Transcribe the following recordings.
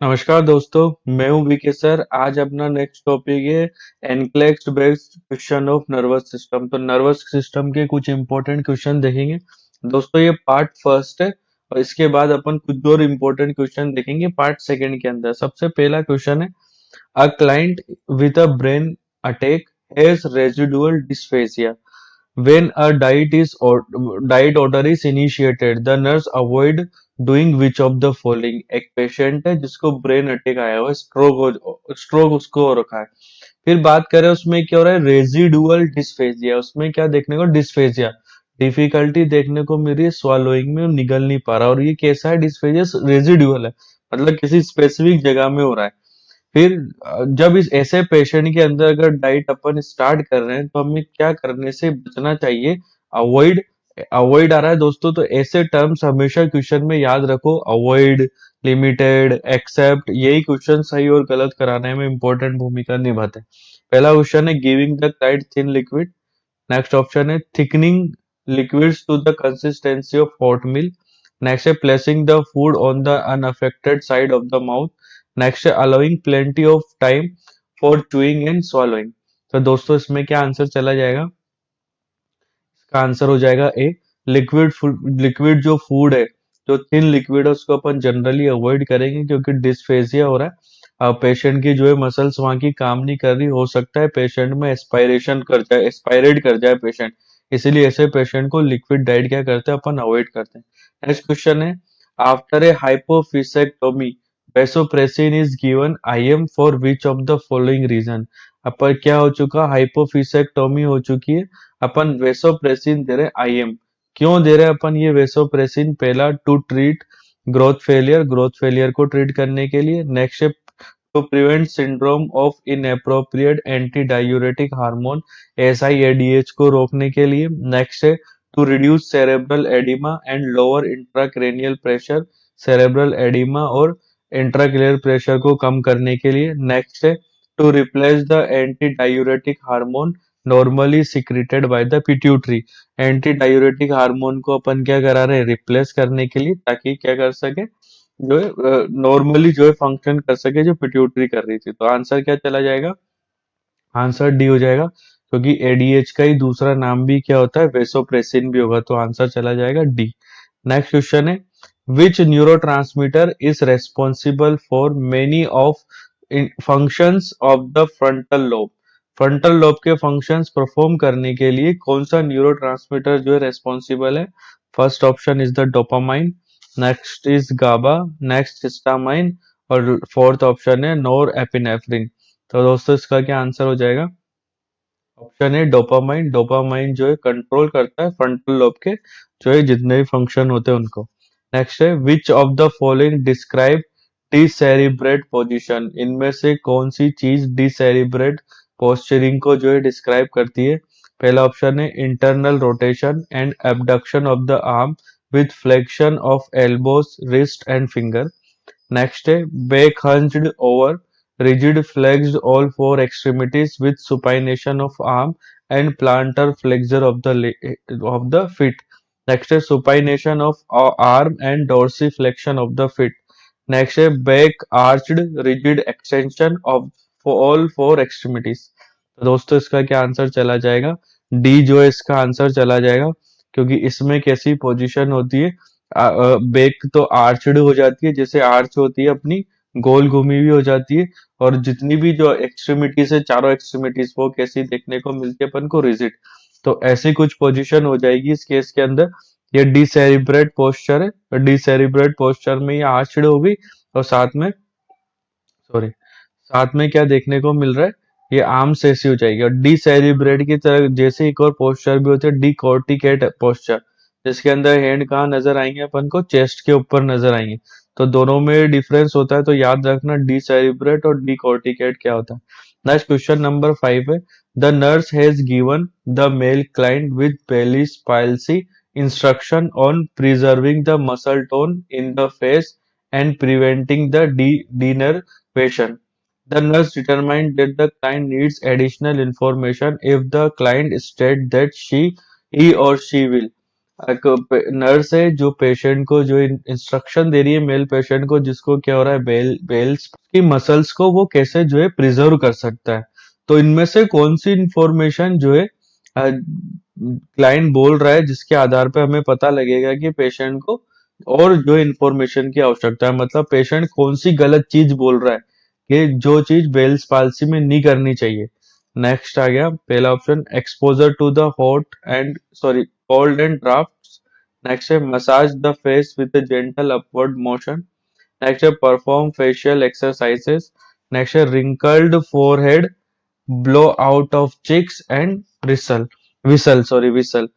नमस्कार दोस्तों। मैं हूं वीके सर। आज अपना नेक्स्ट टॉपिक है NCLEX based question of nervous system. तो नर्वस सिस्टम के कुछ इंपॉर्टेंट क्वेश्चन देखेंगे दोस्तों। ये पार्ट फर्स्ट है और इसके बाद अपन कुछ और इंपॉर्टेंट क्वेश्चन देखेंगे पार्ट सेकंड के अंदर। सबसे पहला क्वेश्चन है, a client with a brain attack has residual डिस्फेसिया। When a diet order is initiated, the nurse avoid doing which of the following? एक पेशेंट है जिसको ब्रेन अटैक आया हुआ है, स्ट्रोक उसको हो रखा है। फिर बात करें उसमें क्या हो रहा है, रेजिडुअल डिस्फेजिया। उसमें क्या देखने को, डिस्फेजिया, डिफिकल्टी देखने को मिल रही है स्वालोइंग में, निगल नहीं पा रहा। और ये कैसा है, डिस्फेजिया रेजिडुअल है, मतलब किसी स्पेसिफिक जगह में हो रहा है। फिर जब इस ऐसे पेशेंट के अंदर अगर डाइट अपन स्टार्ट कर रहे हैं तो हमें क्या करने से बचना चाहिए? अवॉइड। अवॉइड आ रहा है दोस्तों, तो ऐसे टर्म्स हमेशा क्वेश्चन में याद रखो। अवॉइड, लिमिटेड, एक्सेप्ट, यही क्वेश्चन सही और गलत कराने में इंपॉर्टेंट भूमिका निभाते हैं। पहला क्वेश्चन है, giving the right thin liquid. Next option है, thickening liquids to the consistency of hot milk. Next है, placing the food on the unaffected side of the mouth. Next है, allowing plenty of time for chewing and swallowing. तो दोस्तों इसमें क्या answer चला जाएगा? इसका आंसर हो जाएगा ए, लिक्विड। लिक्विड जो फूड है, जो थिन लिक्विड है, उसको अपन जनरली अवॉइड करेंगे क्योंकि डिस्फेजिया हो रहा है। पेशेंट की जो है मसल्स वहां की काम नहीं कर रही, हो सकता है पेशेंट में एस्पायरेशन कर जाए, एस्पायरेट कर जाए पेशेंट। इसीलिए ऐसे पेशेंट को लिक्विड डाइट क्या करते हैं, अपन अवॉइड करते हैं। नेक्स्ट क्वेश्चन है, after a hypophysectomy vasopressin is given IM for which of the following reason. अपन क्या हो चुका, हाइपोफिसेक्टोमी हो चुकी है, अपन वेसोप्रेसिन दे रहे आईएम। क्यों दे रहे अपन ये वेसोप्रेसिन? पहला, to treat growth failure, growth failure को ट्रीट करने के लिए। नेक्स्ट है, to prevent syndrome of inappropriate antidiuretic hormone, SIADH को रोकने के लिए। नेक्स्ट है, to reduce cerebral oedema and lower intracranial pressure, cerebral oedema और इंट्राक्रेनियल प्रेशर को कम करने के लिए। नेक्स्ट है, to replace the antidiuretic hormone normally secreted by the pituitary. Antidiuretic hormone को अपन क्या करा रहे हैं, रिप्लेस करने के लिए, ताकि क्या कर सके, जो है नॉर्मली जो है फंक्शन कर सके, जो पिट्यूटरी कर रही थी। तो आंसर क्या चला जाएगा? आंसर डी हो जाएगा, क्योंकि एडीएच का ही दूसरा नाम भी क्या होता है, वेसोप्रेसिन भी होगा। तो आंसर चला जाएगा डी। नेक्स्ट क्वेश्चन है, which neurotransmitter is responsible for many of functions of the frontal lobe. Frontal lobe के फंक्शंस परफॉर्म करने के लिए कौन सा न्यूरोट्रांसमीटर जो है रेस्पॉन्सिबल है? First option is the dopamine, next is GABA, next histamine, और फोर्थ ऑप्शन है नोर एपिनेफ्रिन। तो दोस्तों इसका क्या आंसर हो जाएगा? ऑप्शन है डोपामाइन। डोपामाइन जो है कंट्रोल करता है फ्रंटल लोब के जो है जितने भी फंक्शन होते हैं उनको। नेक्स्ट है, which of the following describe decerebrate position. इनमें से कौन सी चीज डिसेरिब्रेट पोस्चरिंग को जो है डिस्क्राइब करती है? पहला ऑप्शन है, internal rotation and abduction of the arm with flexion of elbows, wrist and finger. Next है, back hunched over, rigid flexed all four extremities with supination of arm and plantar flexure of the feet. Next है, supination of arm and dorsiflexion of the feet. Next है, back arched, rigid extension of all four extremities. तो दोस्तों इसका क्या answer चला जाएगा? D जो है इसका आंसर चला जाएगा, क्योंकि इसमें कैसी पोजीशन होती है, बेक तो आर्चड हो जाती है, जैसे आर्च होती है अपनी, गोल घूमी हुई हो जाती है। और जितनी भी जो एक्सट्रीमिटीज है, चारों एक्सट्रीमिटीज, वो कैसी देखने को मिलती है अपन को, रिजिड। तो ऐसी कुछ पोजीशन हो जाएगी इस केस के अंदर। ये डिसेरिब्रेट पोस्चर है, डिसेरिब्रेट पोस्चर में ये आर्चड होगी, और साथ में, सॉरी, साथ में क्या देखने को मिल रहा है, ये आर्म्स ऐसी हो जाएगी। और डिसेरिब्रेट की तरह जैसे एक और पोस्चर भी होता है, डिकॉर्टिकेट पोस्चर, जिसके अंदर हैंड कहाँ नजर आएंगे अपन को, चेस्ट के ऊपर नजर आएंगे। तो दोनों में डिफरेंस होता है, तो याद रखना डिसेरिब्रेट और डिकॉर्टिकेट क्या होता है। नेक्स्ट क्वेश्चन नंबर 5 है, the nurse has given the male client with Bell's palsy instruction on preserving the muscle tone in the face and preventing the denervation. The nurse determined that the client needs additional information if the client states that he or she will. Nurse है जो patient को जो instruction दे रही है male patient को, जिसको क्या हो रहा है, बेल्स की मसल्स को वो कैसे जो है प्रिजर्व कर सकता है। तो इनमें से कौन सी इंफॉर्मेशन जो है क्लाइंट बोल रहा है, जिसके आधार पे हमें पता लगेगा कि पेशेंट को और जो इंफॉर्मेशन की आवश्यकता है, मतलब पेशेंट कौन सी गलत चीज बोल रहा है कि जो चीज बेल्स पाल्सी में नहीं करनी चाहिए। नेक्स्ट आ गया पहला option, exposure to the hot and sorry cold and draught. Next है massage the face with gentle upward motion. Next है परफॉर्म फेशियल एक्सरसाइजेस। नेक्स्ट है wrinkled forehead, blow out of cheeks and रिसल whistle.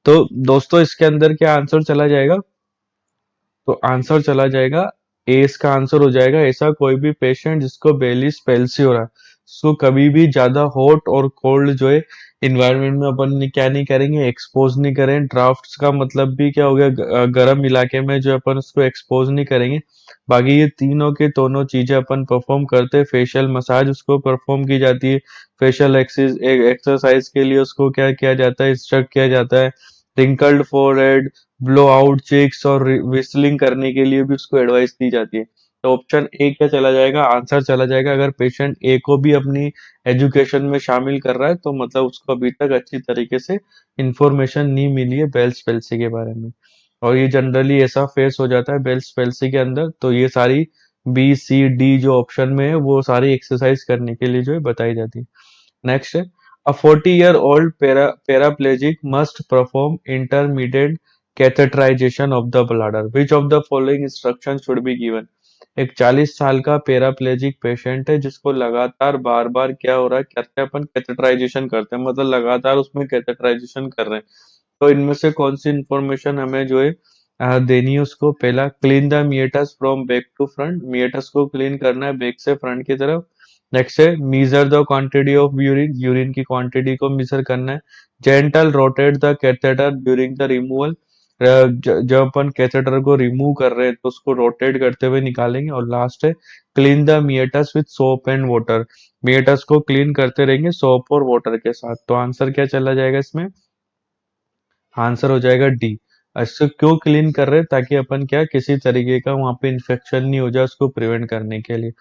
तो दोस्तों इसके अंदर क्या answer चला जाएगा? तो आंसर चला जाएगा ए, इसका आंसर हो जाएगा ऐसा कोई भी पेशेंट जिसको बेलिस पेल्सी हो रहा है, उसको कभी भी ज्यादा हॉट और कोल्ड जो है इन्वायरमेंट में अपन क्या नहीं करेंगे, एक्सपोज नहीं करें। ड्राफ्ट्स का मतलब भी क्या हो गया, गर्म इलाके में जो अपन उसको एक्सपोज नहीं करेंगे। बाकी ये तीनों के दोनों चीजें अपन परफॉर्म करते हैं। फेशियल मसाज उसको परफॉर्म की जाती है, फेशियल एक्सरसाइज के लिए उसको क्या किया जाता है, इंस्ट्रक्ट किया जाता है। Wrinkled forehead, blow out cheeks और विस्लिंग करने के लिए भी उसको एडवाइस दी जाती है। तो ऑप्शन ए क्या चला जाएगा, आंसर चला जाएगा। अगर पेशेंट ए को भी अपनी एजुकेशन में शामिल कर रहा है तो मतलब उसको अभी तक अच्छी तरीके से इंफॉर्मेशन नहीं मिली है बेल्स पेल्सी के बारे में। और ये जनरली ऐसा फेस हो जाता है बेल्स पेल्सी के अंदर। तो ये सारी बी सी डी जो ऑप्शन में है वो सारी एक्सरसाइज करने के लिए जो है बताई जाती है। नेक्स्ट है अ 40-year-old paraplegic must perform intermittent catheterization of the bladder. Which of the following instructions should be given? एक 40 साल का पैराप्लेजिक पेशेंट है जिसको लगातार बार बार क्या हो रहा है, करते हैं अपन कैथेटराइजेशन करते हैं, मतलब लगातार उसमें कैथेटराइजेशन कर रहे हैं। तो इनमें से कौन सी इंफॉर्मेशन हमें जो है देनी है उसको? पहला, clean the meatus from back to front, meatus को क्लीन करना है बैक से फ्रंट की तरफ। नेक्स्ट है measure the quantity of urine, urine की क्वांटिटी को मीजर करना है। Gentle rotate the catheter during the removal, जब अपन कैथेटर को रिमूव कर रहे हैं तो उसको रोटेट करते हुए निकालेंगे। और लास्ट है clean the meatus with soap and water, meatus को क्लीन करते रहेंगे सोप और वाटर के साथ। तो आंसर क्या चला जाएगा इसमें? आंसर हो जाएगा डी। इसको क्यों क्लीन कर रहे हैं? ताकि अपन क्या किसी तरीके का वहां पे इन्फेक्शन नहीं हो जाए, उसको प्रिवेंट करने के लिए।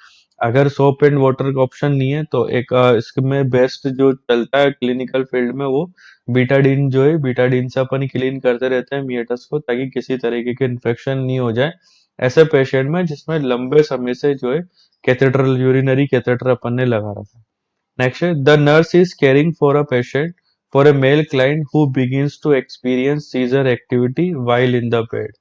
अगर सोप एंड वाटर का ऑप्शन नहीं है तो एक इसमें बेस्ट जो चलता है क्लिनिकल फील्ड में वो बीटाडीन जो है, बीटाडीन से अपन क्लीन करते रहते हैं मिएटस को, ताकि किसी तरीके के इन्फेक्शन नहीं हो जाए ऐसे पेशेंट में जिसमें लंबे समय से जो है कैथेटर, यूरिनरी कैथेटर अपन ने लगा रखा है। Next, the nurse is caring for a patient for a male client who begins to experience seizure activity while in the bed.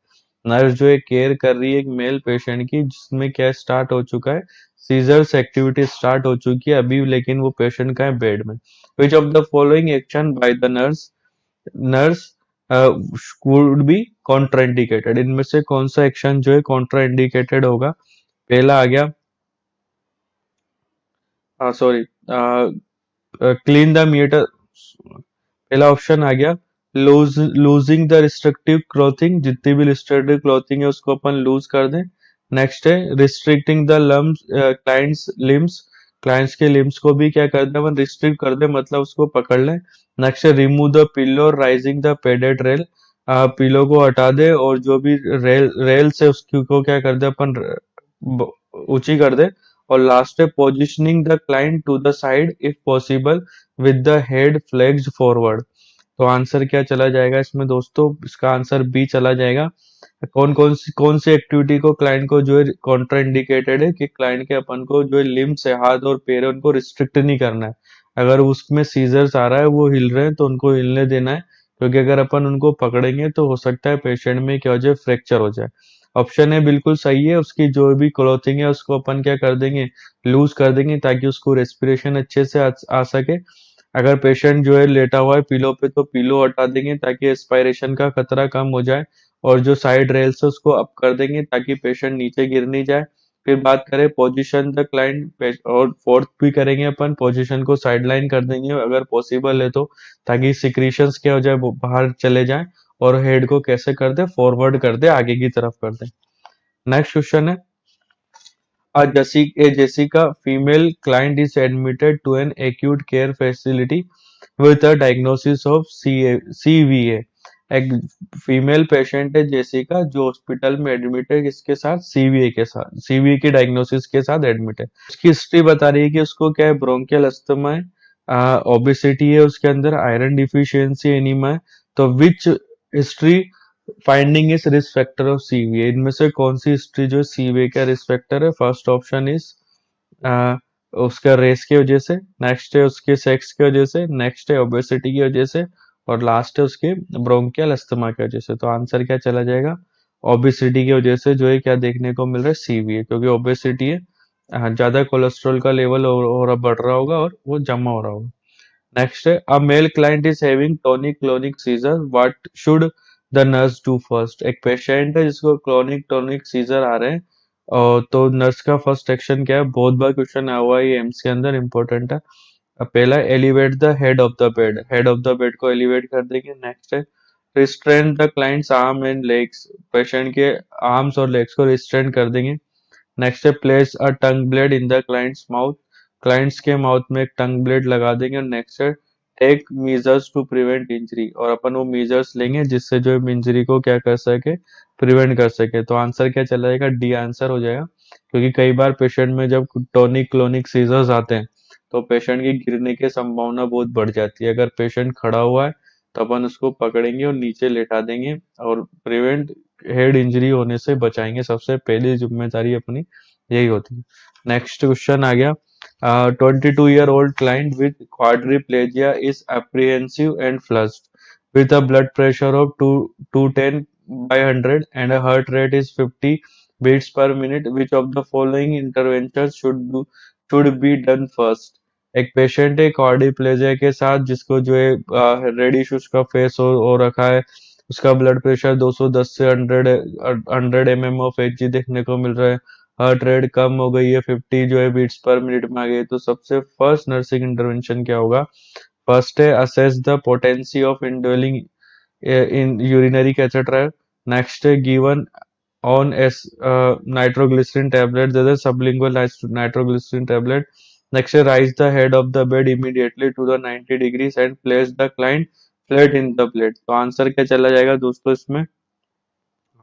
Nurse जो है केयर कर रही है एक मेल पेशेंट की जिसमें क्या स्टार्ट हो चुका है, सीजर्स एक्टिविटी स्टार्ट हो चुकी है अभी, लेकिन वो पेशेंट का है बेड में। विच of the following action by the nurse would be contraindicated, इनमें से कौन सा एक्शन जो है कॉन्ट्राइंडिकेटेड होगा? पहला आ गया, सॉरी, क्लीन द मीटर, पहला ऑप्शन आ गया लूजिंग द रिस्ट्रिक्टिव क्लॉथिंग, जितनी भी रिस्ट्रिक्टिव क्लॉथिंग है उसको अपन लूज कर दें। नेक्स्ट है restricting the limbs client's limbs, client's के लिम्स को भी क्या कर दें अपन, रिस्ट्रिक्ट कर दें, मतलब उसको पकड़ लें। नेक्स्ट है remove the pillow rising the padded rail, pillow को हटा दे और जो भी रेल रेल से उसकी को क्या कर दे अपन, ऊंची कर दे। और लास्ट है positioning the client to the side if possible with the head flexed forward. तो आंसर क्या चला जाएगा इसमें दोस्तों? इसका आंसर बी चला जाएगा। कौन सी एक्टिविटी को क्लाइंट को जो है कॉन्ट्रा इंडिकेटेड है कि क्लाइंट के अपन को जो है लिम्स है, हाथ और पैर है, उनको रिस्ट्रिक्ट नहीं करना है। अगर उसमें सीजर्स आ रहा है, वो हिल रहे हैं तो उनको हिलने देना है, क्योंकि अगर अपन उनको पकड़ेंगे तो हो सकता है पेशेंट में क्या हो जाए, फ्रैक्चर हो जाए। ऑप्शन है बिल्कुल सही है, उसकी जो भी क्लॉथिंग है उसको अपन क्या कर देंगे, लूज कर देंगे ताकि उसको रेस्पिरेशन अच्छे से आ सके। अगर पेशेंट जो है लेटा हुआ है पिलो पे तो पिलो हटा देंगे ताकि एस्पायरेशन का खतरा कम हो जाए। और जो साइड रेल्स है उसको अप कर देंगे ताकि पेशेंट नीचे गिर नहीं जाए। फिर बात करें पोजीशन द क्लाइंट, और फोर्थ भी करेंगे अपन, पोजीशन को साइडलाइन कर देंगे अगर पॉसिबल है तो, ताकि सिक्रीशंस क्या हो जाए, वो बाहर चले जाए। और हेड को कैसे कर दे, फॉरवर्ड कर दे, आगे की तरफ कर दे। नेक्स्ट क्वेश्चन है a Jessica female client is admitted to an acute care facility with a diagnosis of CVA. एक फीमेल पेशेंट है जेसिका जो हॉस्पिटल में एडमिट है, किसके साथ, सीवीए के साथ, सीवीए की डायग्नोसिस के साथ एडमिट है। उसकी हिस्ट्री बता रही है कि उसको क्या है, ब्रोंकियल अस्थमा है, ओबेसिटी है, उसके अंदर आयरन डिफिशियंसी, एनीमा है। तो which history finding is risk factor of CVA, इनमें से कौन सी हिस्ट्री जो सीवीए का रिस्क फैक्टर है? फर्स्ट ऑप्शन इज उसका रेस की वजह से, नेक्स्ट है उसके सेक्स की वजह से, नेक्स्ट है ओबेसिटी की वजह से, और लास्ट है उसके ब्रोंकियल अस्थमा की वजह से। तो आंसर क्या चला जाएगा? ओबेसिटी की वजह से जो है क्या देखने को मिल रहा है, सीवीए, क्योंकि ओबेसिटी है, ज्यादा कोलेस्ट्रॉल का लेवल और बढ़ रहा होगा और वो जमा हो रहा होगा। नेक्स्ट है, a male client is having tonic clonic seizure, what should the nurse do first? एक पेशेंट है जिसको क्लोनिक टॉनिक सीजर आ रहे हैं, और तो नर्स का फर्स्ट एक्शन क्या है? बहुत बार क्वेश्चन आया हुआ है ये एम्स के अंदर, इंपॉर्टेंट है। अब पहला, elevate the head of the bed, head of the bed को एलिवेट कर देंगे। नेक्स्ट है, restrain the client's arm and legs, patient के आर्म्स और लेग्स को रिस्ट्रेन कर देंगे। नेक्स्ट है, place a tongue blade in the client's mouth, client's के माउथ में एक टंग ब्लेड लगा देंगे। नेक्स्ट है, take measures to prevent injury, और अपन वो मीजर्स लेंगे जिससे जो इंजरी को क्या कर सके, प्रिवेंट कर सके। तो आंसर क्या चला जाएगा? डी आंसर हो जाएगा, क्योंकि कई बार पेशेंट में जब टोनिक क्लोनिक सीजर्स आते हैं तो पेशेंट की गिरने की संभावना बहुत बढ़ जाती है। अगर पेशेंट खड़ा हुआ है तो अपन उसको पकड़ेंगे और नीचे लेटा देंगे और प्रिवेंट हेड इंजरी होने से बचाएंगे। सबसे पहली जिम्मेदारी अपनी यही होती है। नेक्स्ट क्वेश्चन आ गया, 22-year-old client with quadriplegia is apprehensive and flushed with a blood pressure of 210 by 100 and a heart rate is 50 beats per minute. Which of the following interventions should be done first? एक patient है quadriplegia के साथ जिसको जो है reddish उसका face हो रखा है, उसका ब्लड प्रेशर 210 से 100 एमएम ऑफ एचजी देखने को मिल रहा है, हार्ट रेट कम हो गई है, 50 जो है बीट्स पर मिनट में आ गई। तो सबसे फर्स्ट नर्सिंग इंटरवेंशन क्या होगा? फर्स्ट है, assess the potency of indwelling in urinary catheter. Next है, given on nitroglycerin tablet, the sublingual nitroglycerin tablet. Next, rise the head of the bed immediately to the 90 degrees and place the client flat in the plate. तो answer क्या चला जाएगा दोस्तों इसमें?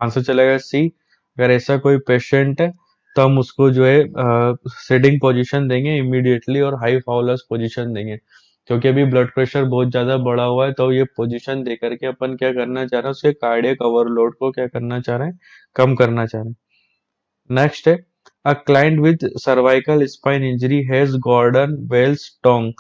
Answer चलेगा सी। अगर ऐसा कोई पेशेंट है तो हम उसको जो है सिटिंग पोजीशन देंगे इमीडिएटली और हाई फाउलस पोजीशन देंगे, क्योंकि अभी ब्लड प्रेशर बहुत ज्यादा बढ़ा हुआ है। तो ये पोजीशन दे करके अपन क्या करना चाह रहे हैं, उसके कार्डियक ओवरलोड को क्या करना चाह रहे हैं, कम करना चाह रहे हैं। नेक्स्ट है, a client with cervical spine injury has Gordon Wells tong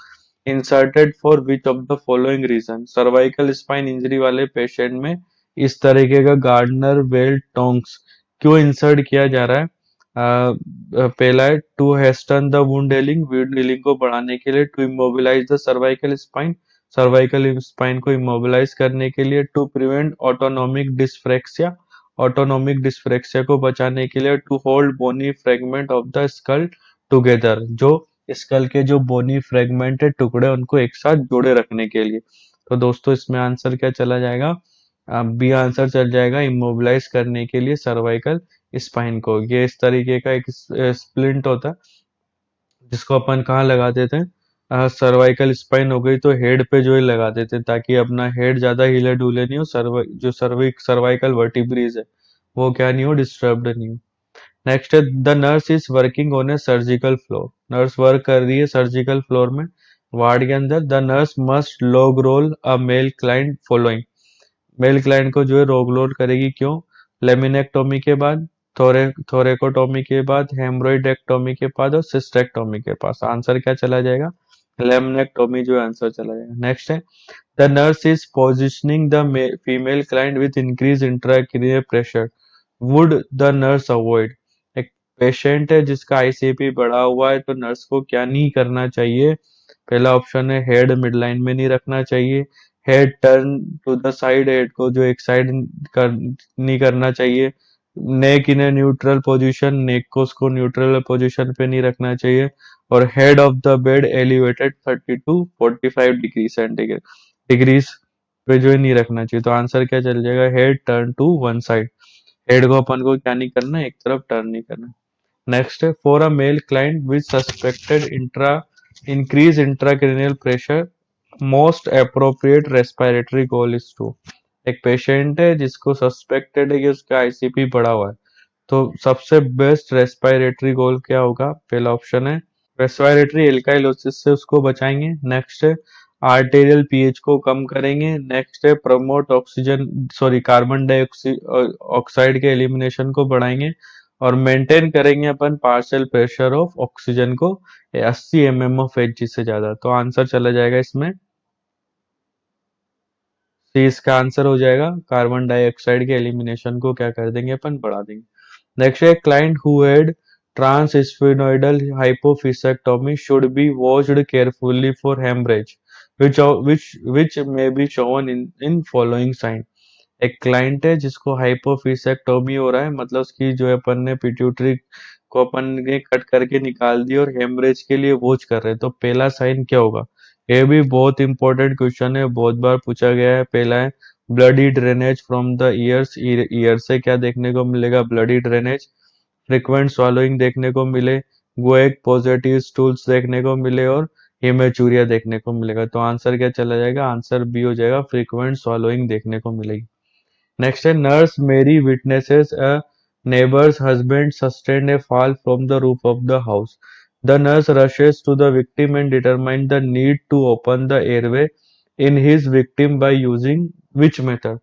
inserted for which of the following reason? Cervical spine injury वाले पेशेंट में इस तरीके का गार्डनर वेल टोंग्स क्यों इंसर्ट किया जा रहा है? पहला है, to hasten the wound healing को बढ़ाने के लिए, to immobilise the cervical spine, cervical spine को इमोबिलाइज करने के लिए, to prevent autonomic dysreflexia, autonomic dysreflexia को बचाने के लिए, to hold bony fragment of the skull together, जो स्कल के जो बोनी फ्रेगमेंट है, टुकड़े, उनको एक साथ जोड़े रखने के लिए। तो दोस्तों इसमें आंसर क्या चला जाएगा? बी आंसर चल जाएगा, इमोबिलाइज करने के लिए सर्वाइकल स्पाइन को। ये इस तरीके का एक स्प्लिंट होता है जिसको अपन कहाँ लगा देते हैं, सर्वाइकल स्पाइन हो गई तो हेड पे जो है लगा देते हैं, ताकि अपना हेड ज्यादा हिले डुले नहीं हो, जो सर्वाइकल वर्टिब्रीज है वो क्या नहीं हो, डिस्टर्ब्ड नहीं हो। नेक्स्ट है, the nurse is working on a surgical floor, nurse work कर रही है सर्जिकल फ्लोर में, वार्ड के अंदर। The nurse must log roll a male client following, male client को जो है रोग लोड करेगी, क्यों? लेमिनेक्टोमी के बाद, थोरेकोटोमी के बाद, हेमरोइडेक्टोमी के बाद और सिस्टेक्टोमी के पास। आंसर क्या चला जाएगा? लेमिनेक्टोमी जो आंसर चला जाएगा। नेक्स्ट है, the nurse is positioning the female client with increase intracranial pressure, would the nurse avoid? एक पेशेंट है जिसका आईसीपी बढ़ा हुआ है तो नर्स को क्या नहीं करना चाहिए? पहला ऑप्शन है, हेड मिडलाइन में नहीं रखना चाहिए, head turn to the side, head को जो एक साइड कर नहीं करना चाहिए, नेक इन ए न्यूट्रल पोजीशन, नेक को उसको न्यूट्रल पोजीशन पे नहीं रखना चाहिए, और head of the bed elevated 30 to 45 degree centigrade degrees पे जो है नहीं रखना चाहिए। तो आंसर क्या चल जाएगा? Head turn to one side, head को अपन को क्या नहीं करना, एक तरफ टर्न नहीं करना। नेक्स्ट है, for a male client with suspected increase intracranial pressure, most appropriate respiratory goal is to? एक पेशेंट है जिसको सस्पेक्टेड है कि उसका आईसीपी बढ़ा हुआ है, तो सबसे बेस्ट रेस्पिरेटरी गोल क्या होगा? पहला ऑप्शन है रेस्पिरेटरी एल्काइलोसिस से उसको बचाएंगे। नेक्स्ट है आर्टेरियल पीएच को कम करेंगे। नेक्स्ट है promote oxygen sorry carbon dioxide oxide के एलिमिनेशन को बढ़ाएंगे। और मेंटेन करेंगे अपन पार्शियल प्रेशर ऑफ ऑक्सीजन को 80 ऑफ एच से ज्यादा। तो आंसर चला जाएगा इसमें सी, इसका आंसर हो जाएगा कार्बन डाइऑक्साइड के एलिमिनेशन को क्या कर देंगे अपन? बढ़ा देंगे। Next, a client who had transsphenoidal hypophyseectomy should be watched carefully for hemorrhage, which may be shown in following sign। एक क्लाइंट है जिसको हाइपोफिसेक्टोमी हो रहा है, मतलब उसकी जो है अपन ने पिट्यूटरी को अपन ने कट करके निकाल दी और हेमरेज के लिए वॉच कर रहे हैं, तो पहला साइन क्या होगा? ये भी बहुत इंपॉर्टेंट क्वेश्चन है, बहुत बार पूछा गया है। पहला है bloody drainage from the years, year से क्या देखने को मिलेगा? Bloody drainage. फ्रिक्वेंट swallowing देखने को मिले, गोएक पॉजिटिव स्टूल्स देखने को मिले और हेमेचूरिया देखने को मिलेगा। तो आंसर क्या चला जाएगा? आंसर बी हो जाएगा, फ्रीक्वेंट swallowing देखने को मिलेगी। नेक्स्ट है नर्स मेरी witnesses a neighbor's husband sustained a fall from the roof of the house. The nurse rushes to the victim and determines the need to open the airway in his victim by using which method?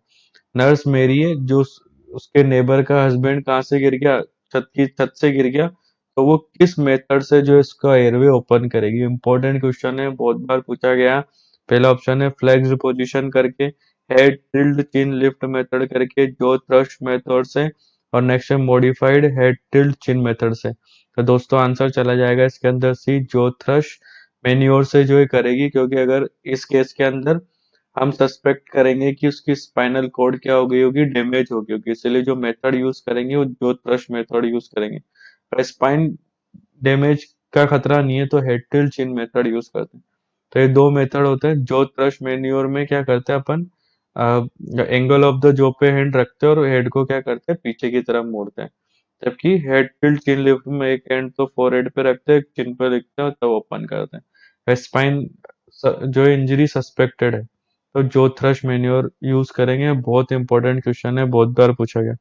Nurse मेरी है जो उसके neighbour का husband कहाँ से गिर गया? छत से गिर गया, तो वो किस मेथड से जो है इसका एयरवे ओपन करेगी? इंपॉर्टेंट क्वेश्चन है, बहुत बार पूछा गया। पहला ऑप्शन है फ्लेक्स पोजीशन करके, हेड टिल्ट चिन लिफ्ट मेथड करके, जो थ्रस्ट मेथड से, और नेक्स्ट है मॉडिफाइड हेड टिल्ट चिन मेथड से। तो दोस्तों आंसर चला जाएगा इसके अंदर सी, जो थ्रस्ट मेन्योर से जो है करेगी, क्योंकि अगर इस केस के अंदर हम सस्पेक्ट करेंगे कि उसकी स्पाइनल कॉर्ड क्या हो गई होगी? डैमेज हो गई होगी, इसलिए जो मेथड यूज करेंगे वो जो थ्रस्ट मेथड यूज करेंगे। पर स्पाइन डैमेज का खतरा नहीं है तो हेड टिल्ट चिन मेथड यूज करते हैं। तो ये दो मेथड होते हैं। जो थ्रस्ट मेन्योर में क्या करते हैं अपन? एंगल ऑफ द जो पे हैंड रखते हैं और हेड को क्या करते हैं? पीछे की तरफ मोड़ते हैं। जबकि हेड टिल्ट चिन लिफ्ट में एक हैंड तो फोरहेड पे रखते हैं, चिन पे रखते हैं, तब ओपन करते हैं। स्पाइन जो इंजरी सस्पेक्टेड है तो जो थ्रस्ट मेन्योर यूज करेंगे, बहुत इंपॉर्टेंट क्वेश्चन है, बहुत बार पूछा गया।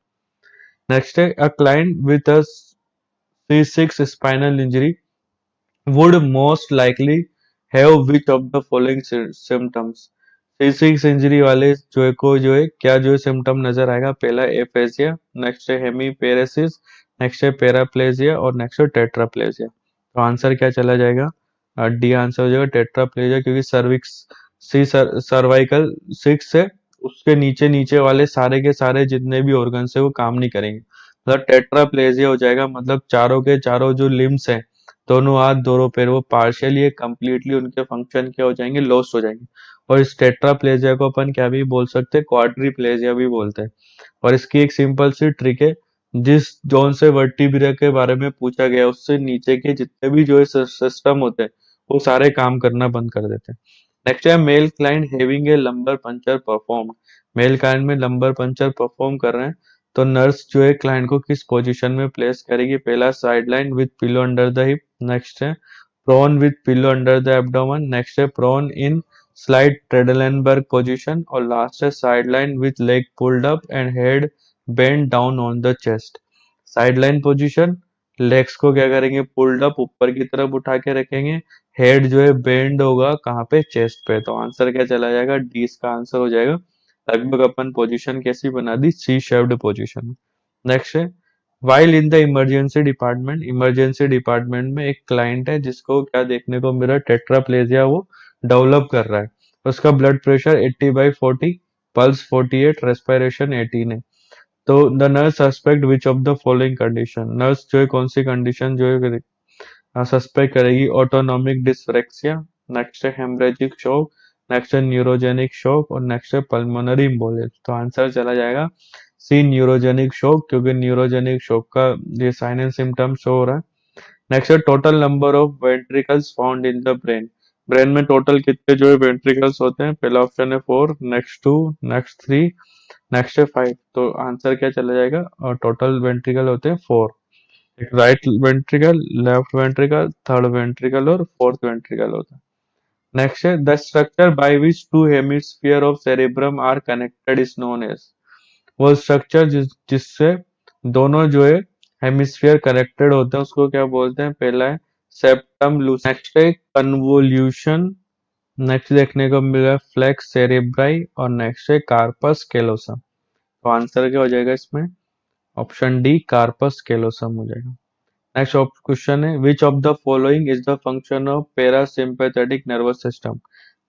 नेक्स्ट है a client with a C6 spinal injury would most likely have which of the following symptoms? C6 injury वाले जो है क्या जो सिम्टम नजर आएगा? पहला एफेजिया, नेक्स्ट है हेमीपेरेसिस, नेक्स्ट है पैराप्लेजिया और नेक्स्ट है टेट्राप्लेजिया। तो आंसर क्या चला जाएगा? डी आंसर हो जाएगा टेट्राप्लेजिया, क्योंकि सर्विक्स सर्वाइकल 6 है, उसके नीचे नीचे वाले सारे के सारे जितने भी ऑर्गन्स है वो काम नहीं करेंगे, मतलब टेट्राप्लेजिया हो जाएगा। मतलब चारों के चारों जो लिम्स है, दोनों हाथ दोनों पैर, वो पार्शियली कंप्लीटली उनके फंक्शन क्या हो जाएंगे? लॉस्ट हो जाएंगे। और इस टेट्राप्लेजिया को अपन क्या भी बोल सकते हैं? क्वाड्रीप्लेजिया भी बोलते हैं। और इसकी एक सिंपल सी ट्रिक है, जिस जोन से वर्टिब्रा के बारे में पूछा गया उससे नीचे के जितने भी जो है सिस्टम होते हैं वो सारे काम करना बंद कर देते हैं। नेक्स्ट है male client having a lumbar puncture perform. Male client में लंबर पंचर परफॉर्म कर रहे हैं, तो नर्स जो है क्लाइंट को किस पोजीशन में प्लेस करेगी? पहला side lying with pillow under the hip, next है prone with pillow under the abdomen, next है prone in slight Trendelenburg position, और लास्ट है side lying with leg pulled up and head bend down on the chest. Side lying position, legs को क्या करेंगे? Pulled up ऊपर की तरफ उठा के रखेंगे, हेड जो है बेंड होगा कहाँ पे? चेस्ट पे। तो आंसर क्या चला जाएगा? डी इसका आंसर हो जाएगा। लगभग अपन पोजीशन कैसी बना दी? C shaped position. नेक्स्ट है while in the emergency department में एक क्लाइंट है जिसको क्या देखने को मिला? टेट्राप्लेजिया वो डेवलप कर रहा है। उसका ब्लड प्रेशर 80/40, पल्स 48, रेस्पिरेशन 18 है। तो the nurse suspect which of the following condition? Nurse जो है कौन सी कंडीशन जो है सस्पेक्ट करेगी? ऑटोनॉमिक डिस्फेरेक्सिया, नेक्स्ट है हेमरेजिक शॉक, नेक्स्ट है न्यूरोजेनिक शॉक और नेक्स्ट है पल्मोनरी एम्बोलिज्म। तो आंसर चला जाएगा सी, न्यूरोजेनिक शॉक, क्योंकि न्यूरोजेनिक शॉक का ये साइन एंड सिम्टम शो हो रहा है। नेक्स्ट है total number of ventricles found in the brain. Brain में टोटल कितने जो है वेंट्रिकल्स होते हैं? पहला ऑप्शन है 4, नेक्स्ट 2, नेक्स्ट 3, नेक्स्ट है 5। तो आंसर क्या चला जाएगा? और टोटल वेंट्रिकल होते हैं 4, एक right ventricle, left ventricle, third ventricle और फोर्थ वेंट्रिकल होता है। नेक्स्ट है the structure by which two hemisphere of cerebrum are connected is known as. वो स्ट्रक्चर जिससे दोनों जो है हेमिस्फीयर कनेक्टेड होते हैं उसको क्या बोलते हैं? पहला है सेप्टम लूस, नेक्स्ट है कन्वोल्यूशन, नेक्स्ट देखने को मिला फ्लेक्स सेरेब्राई और नेक्स्ट है कार्पस केलोसम। तो आंसर क्या हो जाएगा इसमें? ऑप्शन डी कार्पस केलोसम हो जाएगा। नेक्स्ट क्वेश्चन है which of the following is the function of parasympathetic nervous system.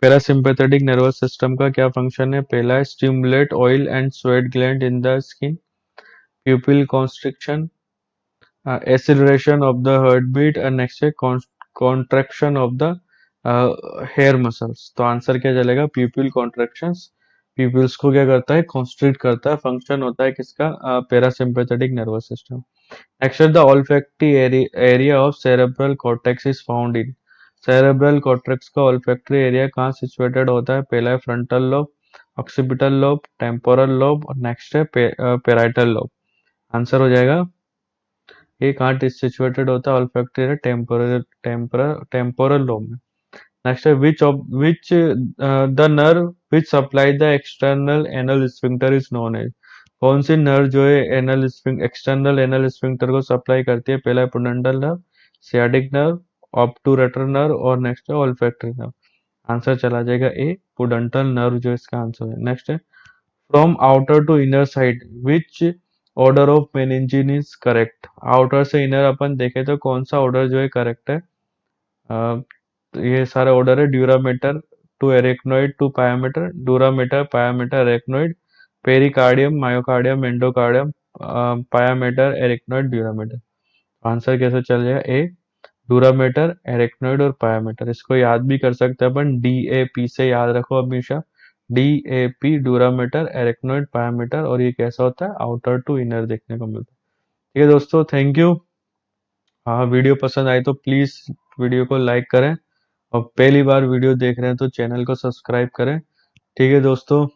Parasympathetic nervous system का क्या फंक्शन है? पहला है stimulate oil and sweat gland in the skin, pupil constriction, acceleration of the heartbeat and next है contraction of the hair muscles। तो answer क्या चलेगा? pupil contractions। pupils को क्या करता है? constrict करता है, फंक्शन होता है किसका? Parasympathetic nervous system. नेक्स्ट है the olfactory area of cerebral cortex is found in। cerebral cortex का olfactory एरिया कहाँ सिचुएटेड होता है? पहला है frontal lobe, occipital lobe, temporal lobe और नेक्स्ट है पेराइटल लोब। आंसर हो जाएगा ये कहाँ सिचुएटेड होता है? olfactory एरिया टेम्पोरल लोब में। नेक्स्ट है which the nerve which supply the external anal sphincter is known as. कौन सी नर्व जो है एक्सटर्नल एनल स्फिंक्टर को सप्लाई करती है? पहला है pudendal nerve, sciatic nerve, obturator nerve और नेक्स्ट है ऑल्फैक्टरी नर्व। आंसर चला जाएगा ए पुडेंटल नर्व जो इसका आंसर है। नेक्स्ट है from outer to inner side which order of meninges is correct. Outer से इनर अपन देखें तो कौन सा ऑर्डर जो है करेक्ट है? तो ये सारे ऑर्डर है dura mater to arachnoid to pia mater, dura mater pia mater arachnoid, pericardium myocardium endocardium, pia mater arachnoid dura mater. Answer कैसे चल जाएगा? ए ड्यूरामेटर एरेक्नोइड और पायामेटर। इसको याद भी कर सकते हैं अपन, DAP से याद रखो हमेशा, DAP ड्यूरामेटर एरेक्नोइड पायामेटर। और ये कैसा होता है? आउटर टू इनर देखने को मिलता है। ठीक है दोस्तों, थैंक यू। हाँ, वीडियो पसंद आई तो प्लीज वीडियो को लाइक करें और पहली बार वीडियो देख रहे हैं तो चैनल को सब्सक्राइब करें। ठीक है दोस्तों,